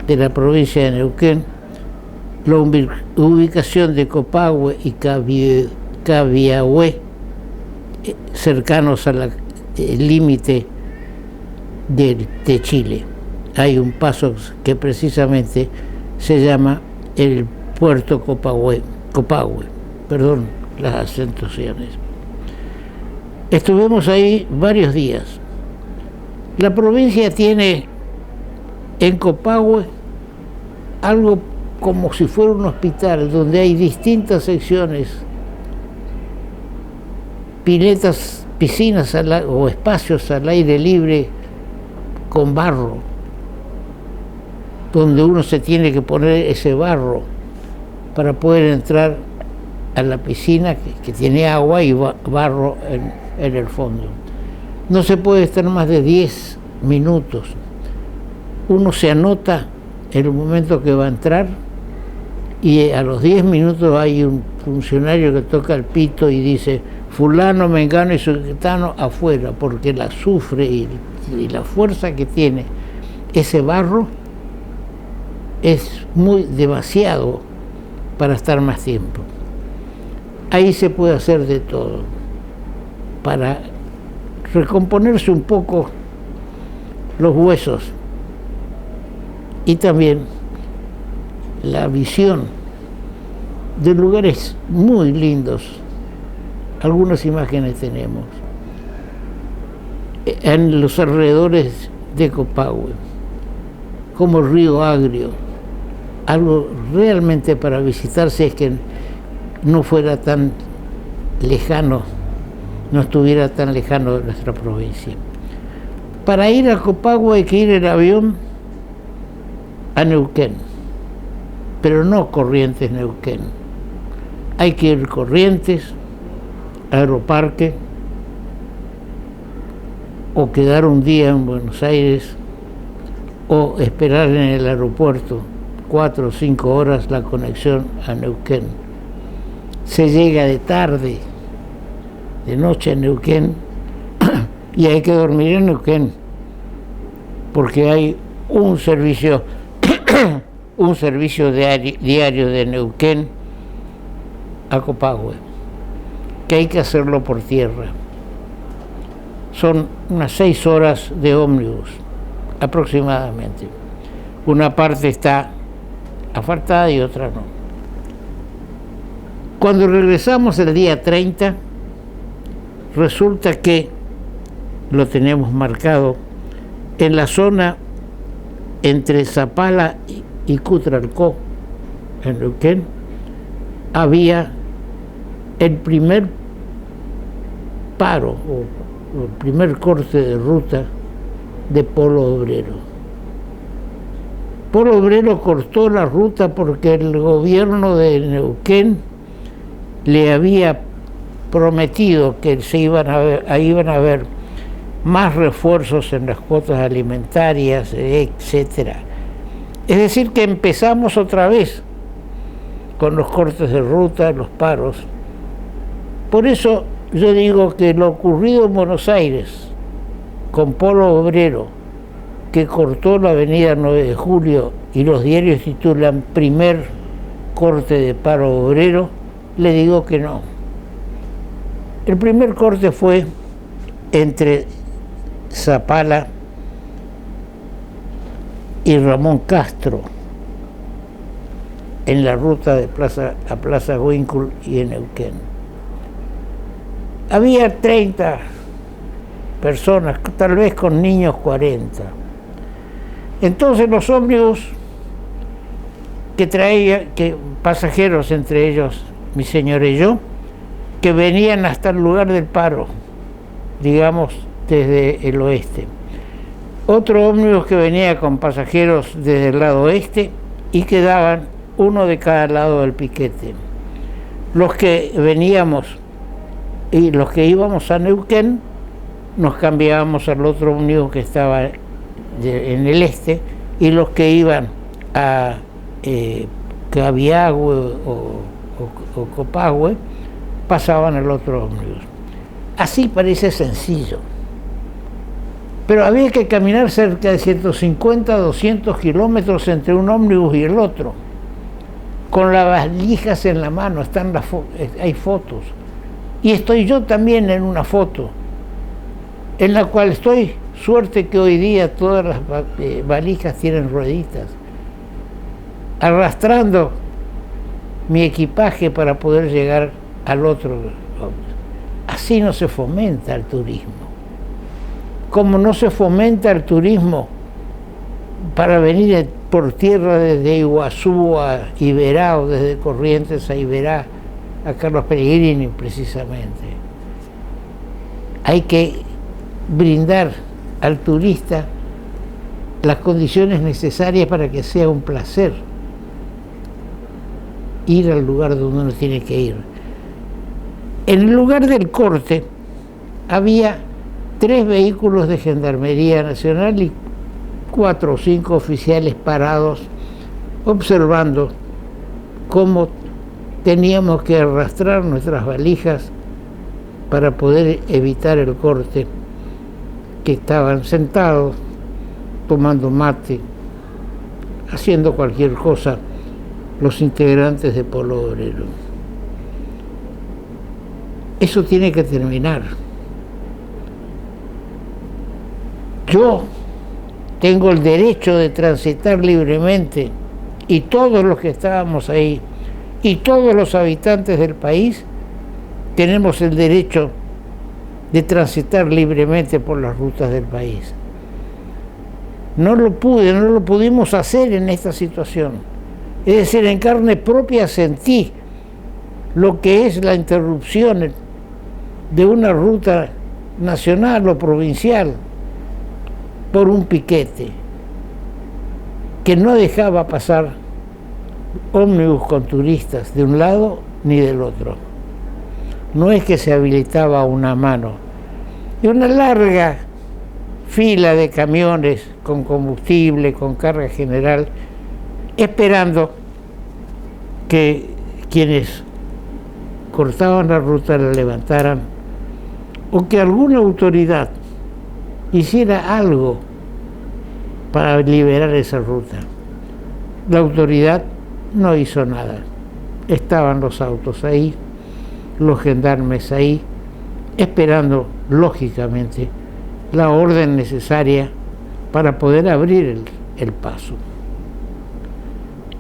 de la provincia de Neuquén, la ubicación de Copahue y Cabiahue, cercanos al límite de Chile. Hay un paso que precisamente se llama el puerto Copahue, perdón las acentuaciones. Estuvimos ahí varios días. La provincia tiene en Copahue algo como si fuera un hospital, donde hay distintas secciones, piletas, piscinas o espacios al aire libre con barro, donde uno se tiene que poner ese barro para poder entrar a la piscina que tiene agua y barro en el fondo. No se puede estar más de 10 minutos. Uno se anota en el momento que va a entrar y a los 10 minutos hay un funcionario que toca el pito y dice: fulano, mengano y sultano afuera, porque el azufre y la fuerza que tiene ese barro es demasiado para estar más tiempo. Ahí se puede hacer de todo para recomponerse un poco los huesos y también la visión de lugares muy lindos. Algunas imágenes tenemos en los alrededores de Copahue, como Río Agrio, algo realmente para visitarse, es que no fuera tan lejano, no estuviera tan lejano de nuestra provincia. Para ir a Copahue hay que ir en avión a Neuquén, pero no Corrientes, Neuquén. Hay que ir Corrientes, Aeroparque, o quedar un día en Buenos Aires, o esperar en el aeropuerto 4 o 5 horas la conexión a Neuquén. Se llega de tarde, de noche a Neuquén, y hay que dormir en Neuquén, porque hay un servicio diario de Neuquén a Copahue, que hay que hacerlo por tierra. Son unas 6 horas de ómnibus aproximadamente. Una parte está asfaltada y otra no. Cuando regresamos el día 30, resulta que lo tenemos marcado en la zona entre Zapala y Cutralcó, en Neuquén, había el primer paro o el primer corte de ruta de Polo Obrero. Polo Obrero cortó la ruta porque el gobierno de Neuquén le había prometido que iban a haber más refuerzos en las cuotas alimentarias, etcétera. Es decir, que empezamos otra vez con los cortes de ruta, los paros. Por eso yo digo que lo ocurrido en Buenos Aires con Polo Obrero, que cortó la avenida 9 de Julio y los diarios titulan primer corte de paro obrero, le digo que no. El primer corte fue entre Zapala y Ramón Castro, en la ruta de Plaza Huíncul y en Neuquén. Había 30 personas, tal vez con niños 40. Entonces los ómnibus que traía, pasajeros, entre ellos mi señora y yo, que venían hasta el lugar del paro, digamos desde el oeste. Otro ómnibus que venía con pasajeros desde el lado oeste y quedaban uno de cada lado del piquete. Los que veníamos y los que íbamos a Neuquén nos cambiábamos al otro ómnibus que estaba en el este, y los que iban a Cabiagüe o Copahue pasaban al otro ómnibus. Así parece sencillo, pero había que caminar cerca de 150 200 kilómetros entre un ómnibus y el otro, con las valijas en la mano. Hay fotos, y estoy yo también en una foto en la cual estoy. Suerte que hoy día todas las valijas tienen rueditas, arrastrando mi equipaje para poder llegar al otro. Así no se fomenta el turismo. Como no se fomenta el turismo para venir por tierra desde Iguazú a Iberá, o desde Corrientes a Iberá, a Carlos Pellegrini precisamente. Hay que brindar al turista las condiciones necesarias para que sea un placer ir al lugar donde uno tiene que ir. En el lugar del corte había 3 vehículos de Gendarmería Nacional y 4 o 5 oficiales parados observando cómo teníamos que arrastrar nuestras valijas para poder evitar el corte, que estaban sentados tomando mate, haciendo cualquier cosa los integrantes de Polo Obrero. Eso tiene que terminar. Yo tengo el derecho de transitar libremente, y todos los que estábamos ahí, y todos los habitantes del país, tenemos el derecho de transitar libremente por las rutas del país. No lo pudimos hacer en esta situación. Es decir, en carne propia sentí lo que es la interrupción de una ruta nacional o provincial por un piquete que no dejaba pasar ómnibus con turistas de un lado ni del otro. No es que se habilitaba una mano, y una larga fila de camiones con combustible, con carga general, esperando que quienes cortaban la ruta la levantaran, o que alguna autoridad hiciera algo para liberar esa ruta. La autoridad no hizo nada. Estaban los autos ahí, los gendarmes ahí, esperando, lógicamente, la orden necesaria para poder abrir el paso.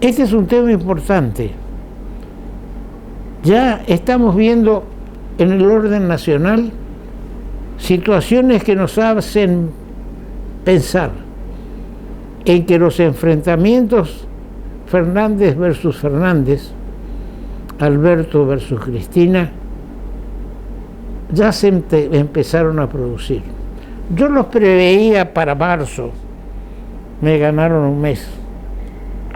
Este es un tema importante. Ya estamos viendo en el orden nacional situaciones que nos hacen pensar en que los enfrentamientos Fernández versus Fernández, Alberto versus Cristina, ya se empezaron a producir. Yo los preveía para marzo, me ganaron un mes.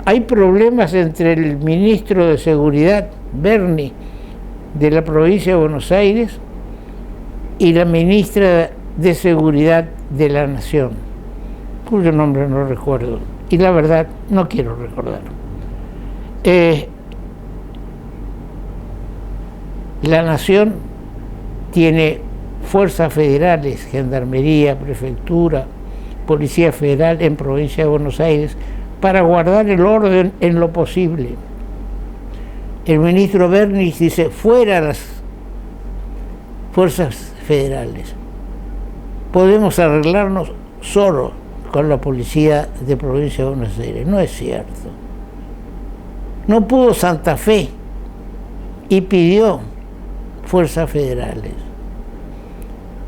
Hay problemas entre el ministro de Seguridad, Berni, de la provincia de Buenos Aires, y la ministra de Seguridad de la Nación, cuyo nombre no recuerdo, y la verdad no quiero recordar. La Nación tiene fuerzas federales, Gendarmería, Prefectura, Policía Federal en provincia de Buenos Aires, para guardar el orden en lo posible. El ministro Bernis dice, fuera las fuerzas federales. Podemos arreglarnos solo con la policía de provincia de Buenos Aires. No es cierto. No pudo Santa Fe y pidió fuerzas federales.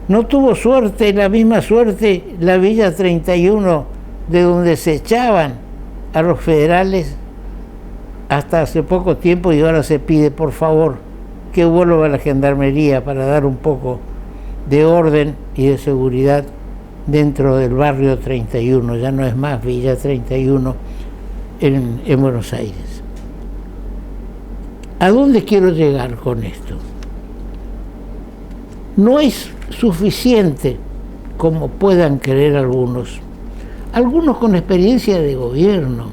No tuvo suerte, la misma suerte, la Villa 31, de donde se echaban a los federales hasta hace poco tiempo, y ahora se pide, por favor, que vuelva a la Gendarmería para dar un poco de orden y de seguridad dentro del barrio 31, ya no es más Villa 31 en Buenos Aires. ¿A dónde quiero llegar con esto? No es suficiente, como puedan creer algunos con experiencia de gobierno,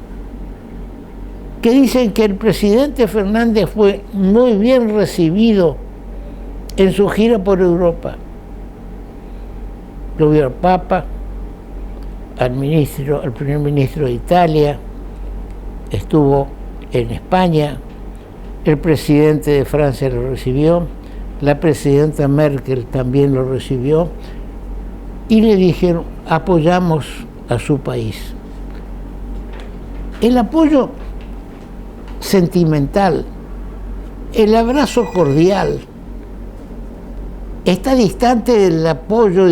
que dicen que el presidente Fernández fue muy bien recibido en su gira por Europa. Lo vio al Papa, al primer ministro de Italia, estuvo en España, el presidente de Francia lo recibió, la presidenta Merkel también lo recibió, y le dijeron, apoyamos a su país. El apoyo sentimental, el abrazo cordial, está distante del apoyo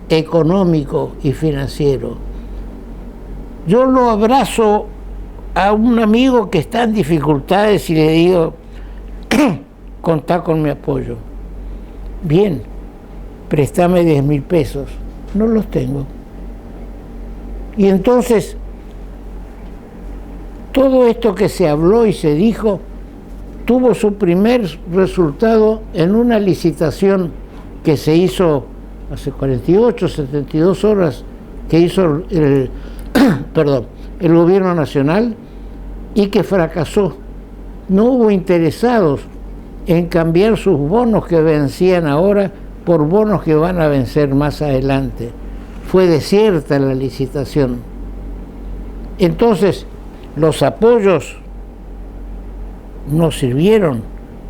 económico y financiero. Yo lo abrazo a un amigo que está en dificultades y le digo, contá con mi apoyo. Bien, préstame 10.000 pesos. No los tengo. Y entonces, todo esto que se habló y se dijo tuvo su primer resultado en una licitación que se hizo hace 48, 72 horas, que hizo el gobierno nacional, y que fracasó. No hubo interesados en cambiar sus bonos que vencían ahora por bonos que van a vencer más adelante. Fue desierta la licitación. Entonces, los apoyos no sirvieron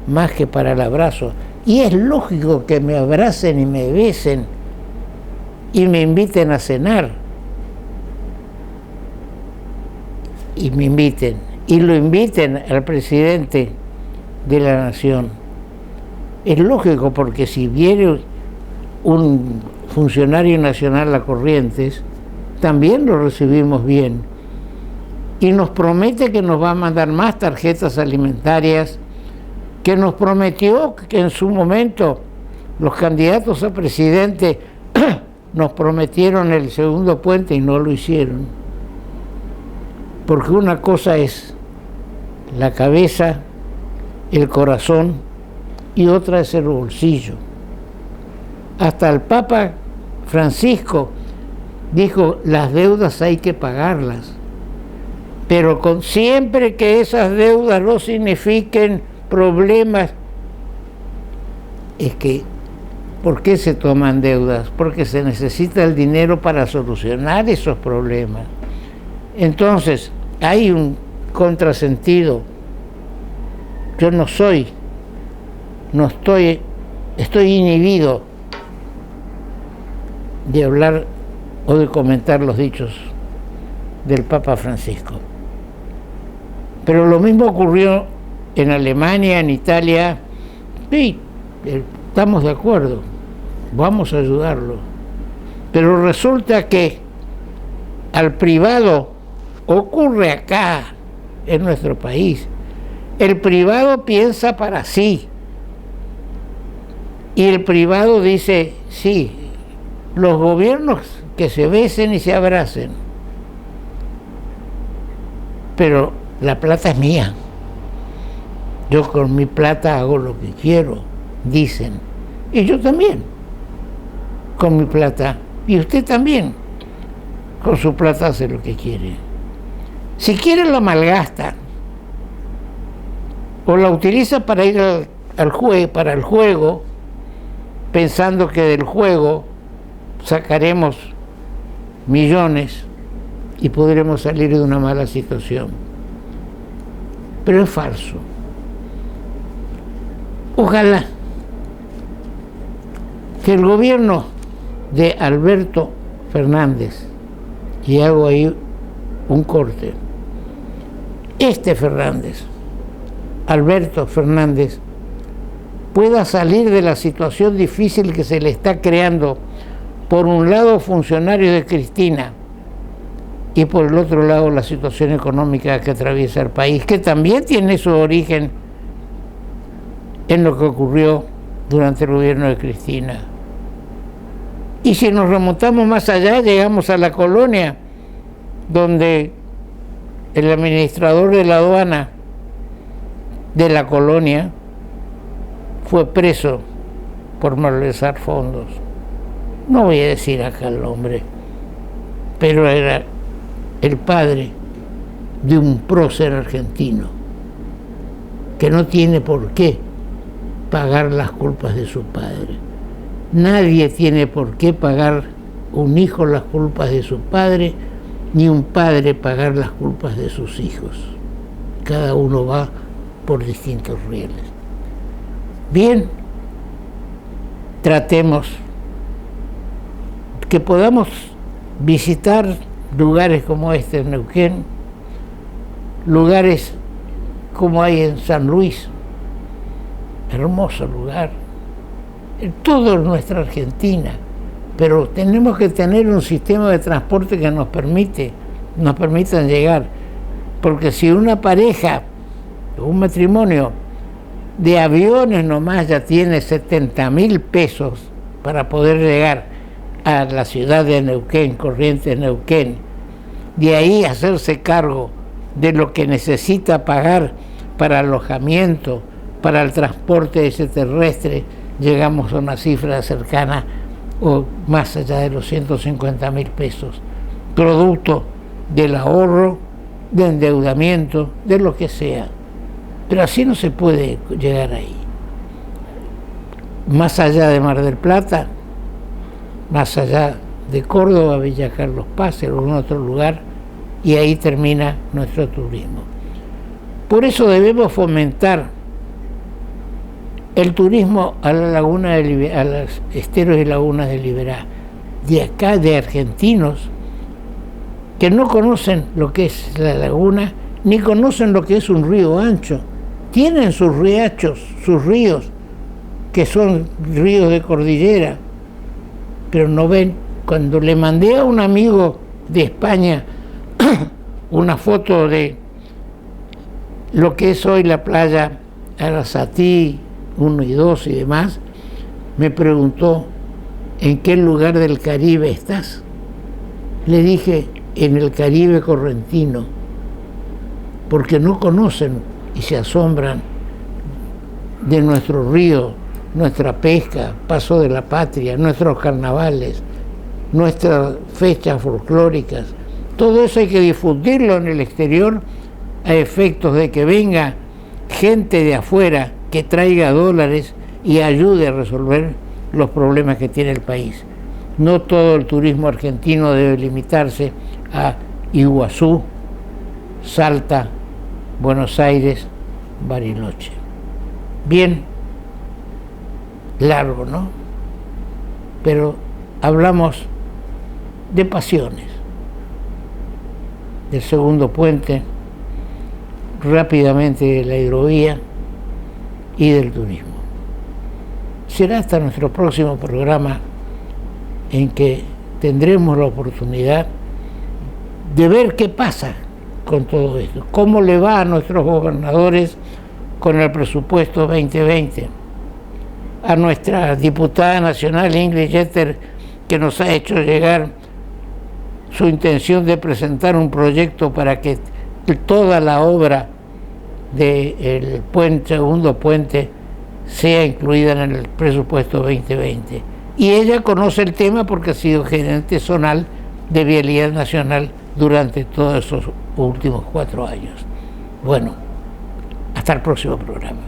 más que para el abrazo. Y es lógico que me abracen y me besen y me inviten a cenar. y me inviten, y lo inviten al presidente de la Nación. Es lógico, porque si viene un funcionario nacional a Corrientes, también lo recibimos bien. Y nos promete que nos va a mandar más tarjetas alimentarias, que nos prometió que en su momento los candidatos a presidente nos prometieron el segundo puente y no lo hicieron. Porque una cosa es la cabeza, el corazón, y otra es el bolsillo. Hasta el Papa Francisco dijo, las deudas hay que pagarlas, pero siempre que esas deudas no signifiquen problemas. Es que, ¿por qué se toman deudas? Porque se necesita el dinero para solucionar esos problemas. Entonces, hay un contrasentido. Yo estoy inhibido de hablar o de comentar los dichos del Papa Francisco. Pero lo mismo ocurrió en Alemania, en Italia. Sí, estamos de acuerdo, vamos a ayudarlo. Pero resulta que al privado, ocurre acá, en nuestro país, el privado piensa para sí. Y el privado dice, sí, los gobiernos que se besen y se abracen, pero la plata es mía. Yo con mi plata hago lo que quiero, dicen. Y yo también, con mi plata. Y usted también, con su plata hace lo que quiere. Si quiere la malgasta, o la utiliza para ir para el juego, pensando que del juego sacaremos millones y podremos salir de una mala situación. Pero es falso. Ojalá que el gobierno de Alberto Fernández, y hago ahí un corte, Alberto Fernández, pueda salir de la situación difícil que se le está creando, por un lado funcionarios de Cristina y por el otro lado la situación económica que atraviesa el país, que también tiene su origen en lo que ocurrió durante el gobierno de Cristina. Y si nos remontamos más allá, llegamos a la colonia, donde el administrador de la aduana de la colonia fue preso por malversar fondos. No voy a decir acá el nombre, pero era el padre de un prócer argentino que no tiene por qué pagar las culpas de su padre. Nadie tiene por qué pagar un hijo las culpas de su padre, ni un padre pagar las culpas de sus hijos. Cada uno va por distintos rieles. Bien, tratemos que podamos visitar lugares como este en Neuquén, lugares como hay en San Luis, hermoso lugar, en toda nuestra Argentina, pero tenemos que tener un sistema de transporte que nos permitan llegar, porque si una pareja, un matrimonio de aviones nomás ya tiene 70.000 pesos para poder llegar a la ciudad de Neuquén, Corrientes, Neuquén, de ahí hacerse cargo de lo que necesita pagar para alojamiento, para el transporte ese terrestre, llegamos a una cifra cercana o más allá de los 150.000 pesos, producto del ahorro, de endeudamiento, de lo que sea. Pero así no se puede llegar ahí. Más allá de Mar del Plata, más allá de Córdoba, Villa Carlos Paz, o algún otro lugar, y ahí termina nuestro turismo. Por eso debemos fomentar el turismo a la laguna a los esteros y lagunas de Liberá, de acá, de argentinos que no conocen lo que es la laguna, ni conocen lo que es un río ancho. Tienen sus riachos, sus ríos, que son ríos de cordillera, pero no ven. Cuando le mandé a un amigo de España una foto de lo que es hoy la playa Arasatí 1 y 2 y demás, me preguntó: ¿en qué lugar del Caribe estás? Le dije: en el Caribe correntino, porque no conocen y se asombran de nuestro río, nuestra pesca, Paso de la Patria, nuestros carnavales, nuestras fechas folclóricas. Todo eso hay que difundirlo en el exterior a efectos de que venga gente de afuera que traiga dólares y ayude a resolver los problemas que tiene el país. No todo el turismo argentino debe limitarse a Iguazú, Salta, Buenos Aires, Bariloche. Bien, largo, ¿no? Pero hablamos de pasiones, del segundo puente, rápidamente de la hidrovía y del turismo. Será hasta nuestro próximo programa en que tendremos la oportunidad de ver qué pasa con todo esto, cómo le va a nuestros gobernadores con el presupuesto 2020, a nuestra diputada nacional Ingrid Jeter, que nos ha hecho llegar su intención de presentar un proyecto para que toda la obra del segundo puente sea incluida en el presupuesto 2020. Y ella conoce el tema porque ha sido gerente zonal de Vialidad Nacional durante todos esos últimos 4 años. Bueno, hasta el próximo programa.